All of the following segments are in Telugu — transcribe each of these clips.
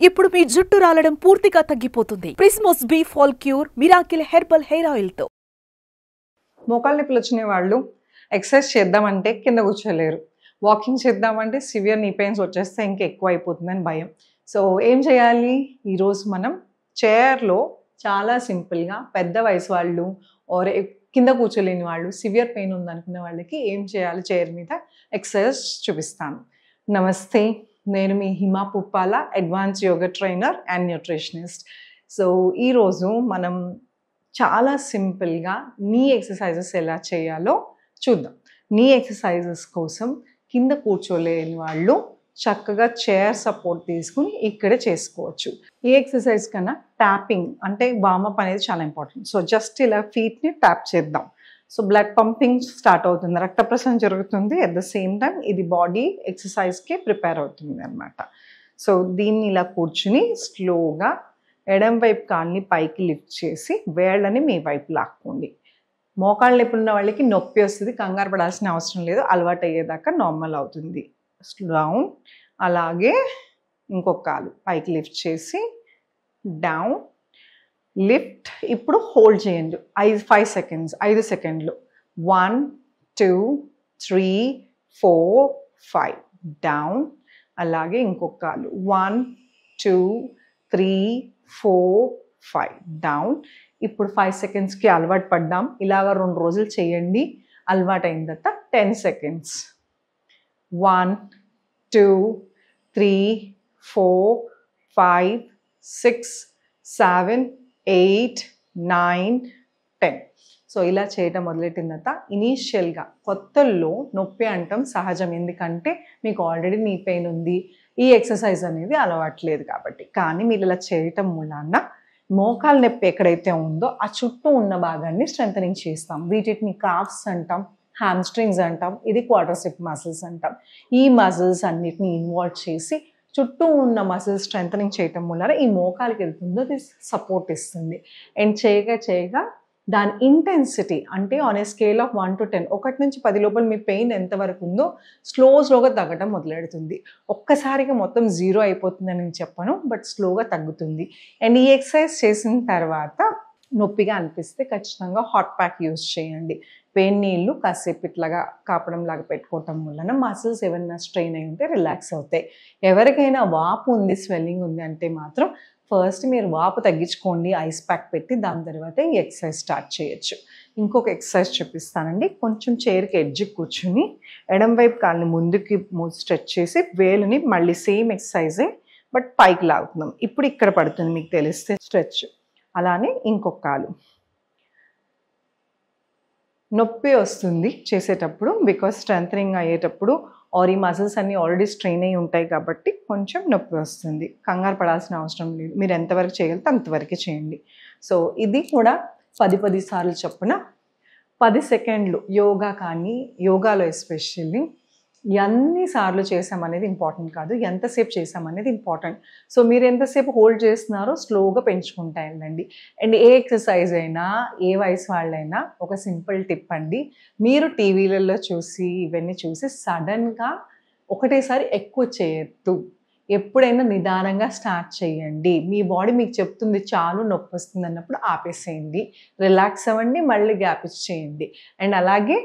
ఇప్పుడు మీ జుట్టు రాలడం పూర్తిగా తగ్గిపోతుంది. Prismos B fall cure miracle herbal hair oil తో. మోకాళ్ళ నొప్పులు వచ్చిన వాళ్ళు ఎక్సర్సైజ్ చేద్దామంటే కింద కూర్చోలేరు. వాకింగ్ చేద్దామంటే సివియర్ నీ పెయిన్స్ వచ్చేస్తే ఇంకా ఎక్కువ అయిపోతుందని భయం. సో ఏం చేయాలి? ఈరోజు మనం చైర్లో చాలా సింపుల్గా పెద్ద వయసు వాళ్ళు ఆర్ కింద కూర్చోలేని వాళ్ళు సివియర్ పెయిన్ ఉందనుకునే వాళ్ళకి ఏం చేయాలి చైర్ మీద ఎక్సర్సైజ్ చూపిస్తాను. నమస్తే, నేను మీ Hima Puppala, advance yoga trainer and nutritionist. So ఈరోజు మనం చాలా సింపుల్గా నీ ఎక్సర్సైజెస్ ఎలా చేయాలో చూద్దాం. నీ ఎక్సర్సైజెస్ కోసం కింద కూర్చోలేని వాళ్ళు చక్కగా చైర్ సపోర్ట్ తీసుకుని ఇక్కడే చేసుకోవచ్చు. ఈ ఎక్సర్సైజ్ కన్నా ట్యాపింగ్ అంటే వార్మప్ అనేది చాలా ఇంపార్టెంట్. సో జస్ట్ ఇలా ఫీట్ని ట్యాప్ చేద్దాం. సో బ్లడ్ పంపింగ్ స్టార్ట్ అవుతుంది, రక్త ప్రసరణ జరుగుతుంది. అట్ ద సేమ్ టైం ఇది బాడీ ఎక్సర్సైజ్కి ప్రిపేర్ అవుతుంది అనమాట. సో దీన్ని ఇలా కూర్చుని స్లోగా ఎడం వైపు కాళ్ళని పైకి లిఫ్ట్ చేసి వేళ్ళని మీ వైపు లాక్కోండి. మోకాళ్ళ నొప్పి ఉన్న వాళ్ళకి నొప్పి వస్తుంది, కంగారు పడాల్సిన అవసరం లేదు, అలవాటు అయ్యేదాకా నార్మల్ అవుతుంది. డౌన్, అలాగే ఇంకొక కాలు పైకి లిఫ్ట్ చేసి డౌన్, లిఫ్ట్. ఇప్పుడు హోల్డ్ చేయండి 5 సెకండ్లు. 1 2 3 4 5 డౌన్. అలాగే ఇంకొక కాలు 1 2 3 4 5 డౌన్. ఇప్పుడు 5 సెకండ్స్కి అలవాటు పడ్డాం. ఇలాగ 2 రోజులు చేయండి. అలవాటు అయిన తర్వాత 10 సెకండ్స్. 1 2 3 4 5 6 7 8 9 10. సో ఇలా చేయటం మొదలెట్టిన తర్వాత ఇనీషియల్గా కొత్తల్లో నొప్పి అంటాం సహజం, ఎందుకంటే మీకు ఆల్రెడీ నీ పెయిన్ ఉంది, ఈ ఎక్సర్సైజ్ అనేది అలవాట్లేదు కాబట్టి. కానీ మీరు ఇలా చేయటం మూలాన మోకాళ్ళ నొప్పి ఎక్కడైతే ఉందో ఆ చుట్టూ ఉన్న భాగాన్ని స్ట్రెంథనింగ్ చేస్తాం. వీటిని కాఫ్స్ అంటాం, హ్యామ్స్ట్రింగ్స్ అంటాం, ఇది క్వాడ్రిసెప్ మసిల్స్ అంటాం. ఈ మసిల్స్ అన్నిటిని ఇన్వాల్వ్ చేసి చుట్టూ ఉన్న మసిల్స్ స్ట్రెంథనింగ్ చేయటం వల్ల ఈ మోకాలికి వెళ్తుందో అది సపోర్ట్ ఇస్తుంది. అండ్ చేయగా దాని ఇంటెన్సిటీ అంటే on a scale of 1 to 10, 1 నుంచి 10 లోపల మీ పెయిన్ ఎంతవరకు ఉందో స్లోగా తగ్గడం మొదలెడుతుంది. ఒక్కసారిగా మొత్తం 0 అయిపోతుందని నేను చెప్పను, బట్ స్లోగా తగ్గుతుంది. అండ్ ఈ ఎక్సర్సైజ్ చేసిన తర్వాత నొప్పిగా అనిపిస్తే ఖచ్చితంగా హాట్ ప్యాక్ యూజ్ చేయండి. వేడి నీళ్ళు కాసేపు ఇట్లాగా కాపడం లాగా పెట్టుకోవటం వలన మసిల్స్ ఏమైనా స్ట్రెయిన్ అయి ఉంటే రిలాక్స్ అవుతాయి. ఎవరికైనా వాపు ఉంది, స్వెల్లింగ్ ఉంది అంటే మాత్రం ఫస్ట్ మీరు వాపు తగ్గించుకోండి ఐస్ ప్యాక్ పెట్టి, దాని తర్వాత ఈ ఎక్సర్సైజ్ స్టార్ట్ చేయొచ్చు. ఇంకొక ఎక్సర్సైజ్ చూపిస్తానండి. కొంచెం చైర్కి ఎడ్జ్కి కూర్చుని ఎడం వైపు కాళ్ళని ముందుకి స్ట్రెచ్ చేసి వేలుని మళ్ళీ సేమ్ ఎక్సర్సైజే బట్ పైకి లాగుతున్నాం. ఇప్పుడు ఇక్కడ పడుతుంది మీకు తెలిస్తే స్ట్రెచ్. అలానే ఇంకొక కాలు. నొప్పి వస్తుంది చేసేటప్పుడు, బికాస్ స్ట్రెంథనింగ్ అయ్యేటప్పుడు ఆర్ ఈ మసిల్స్ అన్నీ ఆల్రెడీ స్ట్రెయిన్ అయ్యి ఉంటాయి కాబట్టి కొంచెం నొప్పి వస్తుంది. కంగారు పడాల్సిన అవసరం లేదు, మీరు ఎంతవరకు చేయగలిగితే అంతవరకే చేయండి. సో ఇది కూడా 10 సార్లు చొప్పున 10 సెకండ్లు. యోగా కానీ యోగాలో ఎస్పెషల్లీ ఎన్నిసార్లు చేసామనేది ఇంపార్టెంట్ కాదు, ఎంతసేపు చేసామనేది ఇంపార్టెంట్. సో మీరు ఎంతసేపు హోల్డ్ చేస్తున్నారో స్లోగా పెంచుకుంటా వెళ్ళండి. అండ్ ఏ ఎక్సర్సైజ్ అయినా ఏ వయసు వాళ్ళైనా ఒక సింపుల్ టిప్ అండి, మీరు టీవీలలో చూసి ఇవన్నీ చూసి సడన్గా ఒకటేసారి ఎక్కువ చేయొద్దు. ఎప్పుడైనా నిదానంగా స్టార్ట్ చేయండి. మీ బాడీ మీకు చెప్తుంది చాలు నొప్పి వస్తుంది అన్నప్పుడు ఆపేసేయండి, రిలాక్స్ అవ్వండి, మళ్ళీ గ్యాప్ ఇచ్చి చేయండి. అండ్ అలాగే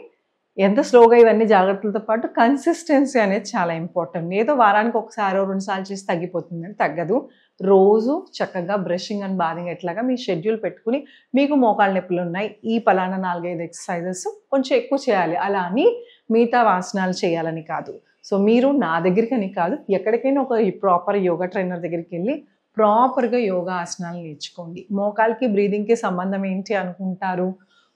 ఎంత స్లోగా ఇవన్నీ జాగ్రత్తలతో పాటు కన్సిస్టెన్సీ అనేది చాలా ఇంపార్టెంట్. ఏదో వారానికి ఒకసారి 2 సార్లు చేసి తగ్గిపోతుందని తగ్గదు. రోజు చక్కగా బ్రషింగ్ అండ్ బాతింగ్ ఎట్లాగా మీ షెడ్యూల్ పెట్టుకుని మీకు మోకాళ్ళ నొప్పులు ఉన్నాయి, ఈ పలానా 4-5 ఎక్సర్సైజెస్ కొంచెం ఎక్కువ చేయాలి అలా అని మిగతా ఆసనాలు చేయాలని కాదు. సో మీరు నా దగ్గరికని కాదు, ఎక్కడికైనా ఒక ప్రాపర్ యోగా ట్రైనర్ దగ్గరికి వెళ్ళి ప్రాపర్గా యోగా ఆసనాలు నేర్చుకోండి. మోకాళ్ళకి బ్రీదింగ్కి సంబంధం ఏంటి అనుకుంటారు,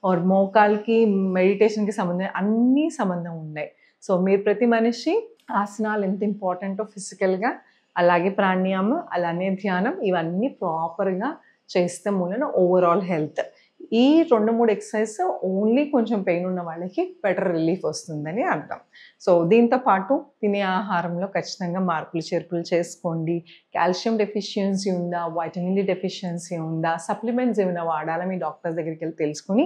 ఆర్ మోకాల్కి మెడిటేషన్కి అన్నీ సంబంధం ఉన్నాయి. సో మీరు ప్రతి మనిషి ఆసనాలు ఎంత ఇంపార్టెంటో ఫిజికల్గా, అలాగే ప్రాణాయామం, అలానే ధ్యానం, ఇవన్నీ ప్రాపర్గా చేస్తే మూలన ఓవరాల్ హెల్త్. ఈ 2-3 ఎక్సర్సైజ్ ఓన్లీ కొంచెం పెయిన్ ఉన్న వాళ్ళకి బెటర్ రిలీఫ్ వస్తుందని అర్థం. సో దీంతో పాటు తినే ఆహారంలో ఖచ్చితంగా మార్పులు చేర్పులు చేసుకోండి. కాల్షియం డెఫిషియన్సీ ఉందా, వైటమిన్ డి డెఫిషియన్సీ ఉందా, సప్లిమెంట్స్ ఏమైనా వాడాలా మీ డాక్టర్ దగ్గరికి వెళ్ళి తెలుసుకుని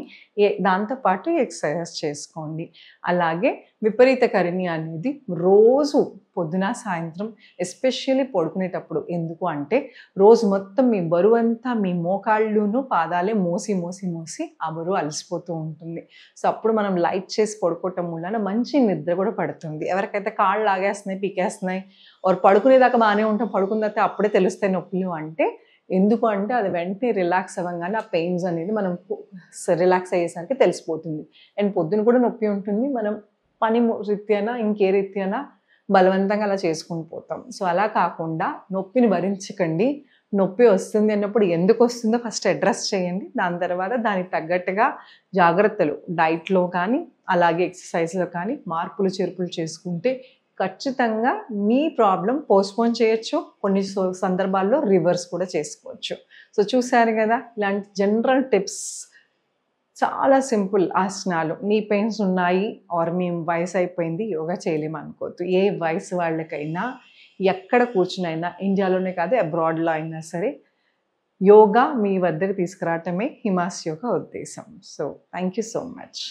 దాంతోపాటు ఎక్సర్సైజ్ చేసుకోండి. అలాగే విపరీతకరిణి అనేది రోజు పొద్దున సాయంత్రం ఎస్పెషల్లీ పడుకునేటప్పుడు. ఎందుకు అంటే రోజు మొత్తం మీ బరువంతా మీ మోకాళ్ళును పాదాలే మోసి మోసి మోసి ఆ బరువు అలసిపోతూ ఉంటుంది. సో అప్పుడు మనం లైట్ చేసి పడుకోవటం వలన మంచి నిద్ర కూడా పడుతుంది. ఎవరికైతే కాళ్ళు లాగేస్తున్నాయి, పీకేస్తున్నాయి, వారు పడుకునేదాకా బాగానే ఉంటాం, పడుకున్న తర్వాత అప్పుడే తెలుస్తాయి నొప్పులు అంటే ఎందుకు అంటే అది వెంటనే రిలాక్స్ అవ్వగానే ఆ పెయిన్స్ అనేది మనం రిలాక్స్ అయ్యేసరికి తెలిసిపోతుంది. అండ్ పొద్దున కూడా నొప్పి ఉంటుంది, మనం పని రీత్యానా ఇంకే రీత్యానా బలవంతంగా అలా చేసుకుని పోతాం. సో అలా కాకుండా నొప్పిని భరించకండి. నొప్పి వస్తుంది అన్నప్పుడు ఎందుకు వస్తుందో ఫస్ట్ అడ్రస్ చేయండి. దాని తర్వాత దానికి తగ్గట్టుగా జాగ్రత్తలు డైట్లో కానీ అలాగే ఎక్సర్సైజ్లో కానీ మార్పులు చేర్పులు చేసుకుంటే ఖచ్చితంగా మీ ప్రాబ్లం పోస్ట్పోన్ చేయొచ్చు, కొన్ని సందర్భాల్లో రివర్స్ కూడా చేసుకోవచ్చు. సో చూసారు కదా, ఇలాంటి జనరల్ టిప్స్, చాలా సింపుల్ ఆసనాలు. నీ పెయిన్స్ ఉన్నాయి ఆర్ మీ వయసు అయిపోయింది యోగా చేయలేము అనుకోవద్దు. ఏ వయసు వాళ్ళకైనా ఎక్కడ కూర్చునైనా, ఇండియాలోనే కాదు అబ్రాడ్లో అయినా సరే యోగా మీ వద్దకు తీసుకురావటమే హిమాస్ యోగా ఉద్దేశం. So thank you so much.